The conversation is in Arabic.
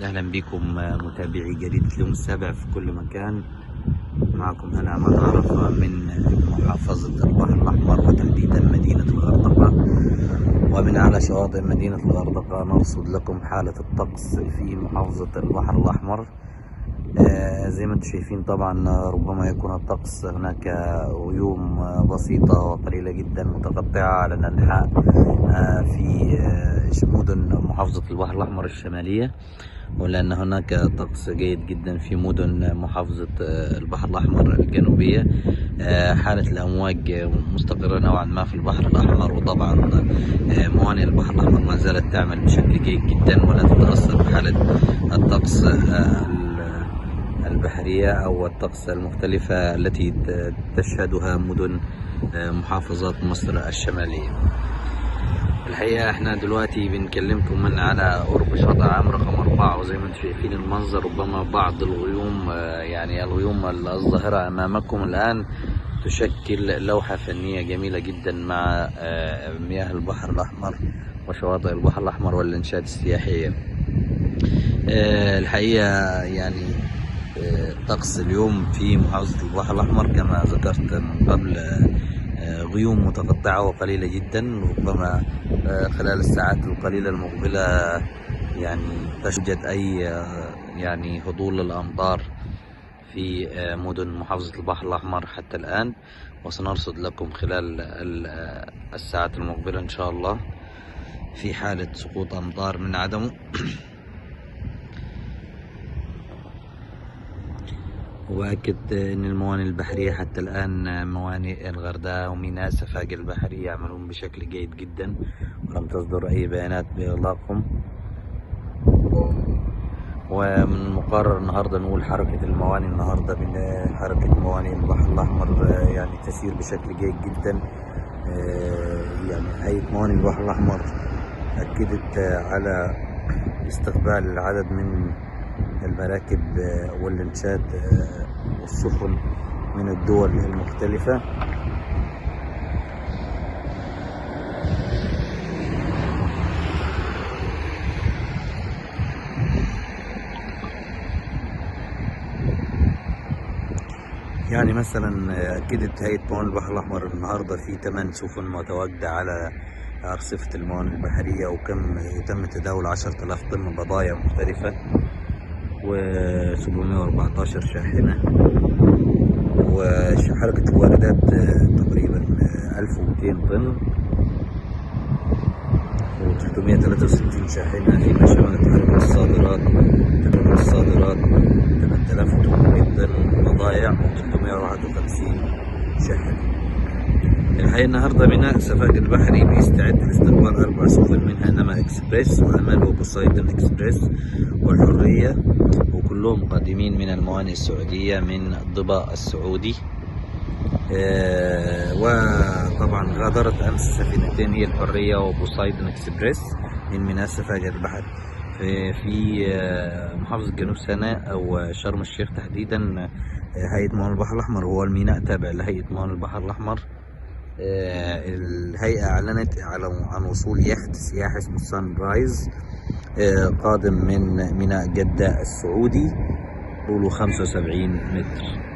أهلا بكم متابعي جريدة اليوم السابع في كل مكان. معكم أنا عماد عرفة من محافظة البحر الأحمر وتحديدا مدينة الغردقة، ومن أعلى شواطئ مدينة الغردقة نرصد لكم حالة الطقس في محافظة البحر الأحمر. زي ما انتم شايفين طبعا ربما يكون الطقس هناك غيوم بسيطة وقليلة جدا متقطعة على الأنحاء في مدن محافظة البحر الأحمر الشمالية، ولأن هناك طقس جيد جدا في مدن محافظة البحر الأحمر الجنوبية. حالة الأمواج مستقرة نوعا ما في البحر الأحمر، وطبعا موانئ البحر الأحمر ما زالت تعمل بشكل جيد جدا ولا تتأثر بحالة الطقس البحرية أو الطقس المختلفة التي تشهدها مدن محافظات مصر الشمالية. الحقيقة احنا دلوقتي بنكلمكم من على قرب شاطئ عام رقم 4، وزي ما انتم شايفين المنظر ربما بعض الغيوم، يعني الغيوم الظاهرة أمامكم الآن تشكل لوحة فنية جميلة جدا مع مياه البحر الأحمر وشواطئ البحر الأحمر والإنشاءات السياحية. الحقيقة يعني طقس اليوم في محافظة البحر الأحمر كما ذكرت من قبل غيوم متقطعة وقليلة جدا، ربما خلال الساعات القليلة المقبلة يعني تشهد أي يعني هطول الأمطار في مدن محافظة البحر الأحمر حتى الآن، وسنرصد لكم خلال الساعات المقبلة إن شاء الله في حالة سقوط أمطار من عدمه. وأكد أن الموانئ البحرية حتى الآن موانئ الغردقة وميناء سفاجة البحري يعملون بشكل جيد جدا، ولم تصدر أي بيانات بإغلاقهم. ومن المقرر النهارده نقول حركة الموانئ النهارده حركة موانئ البحر الأحمر يعني تسير بشكل جيد جدا. يعني هيئة موانئ البحر الأحمر أكدت على استقبال العدد من المراكب واللانشات والسفن من الدول المختلفة. يعني مثلا أكدت هيئة موانئ البحر الأحمر النهاردة في 8 سفن متواجدة على أرصفة الموانئ البحرية، وكم يتم تداول 10,000 طن بضائع مختلفة و714 شاحنة، وحركة الواردات تقريبا 1200 طن و363 شاحنة، فيما شملت حركة الصادرات 8800 طن بضائع و351 شاحنة. الحقيقة النهاردة ميناء سفاجة البحري بيستعد لاستقبال 4 سفن، منها نما اكسبريس وأمل وبوسايدن اكسبريس والحرية، وكلهم قادمين من الموانئ السعودية من ضبا السعودي. وطبعا غادرت أمس سفينتين هي الحرية وبوسايدن اكسبريس من ميناء سفاجة البحر في محافظة جنوب سيناء أو شرم الشيخ تحديدا. هيئة موانئ البحر الأحمر هو الميناء تابع لهيئة موانئ البحر الأحمر. الهيئة أعلنت عن وصول يخت سياحي اسمه سان رايز قادم من ميناء جدة السعودي طوله 75 متر.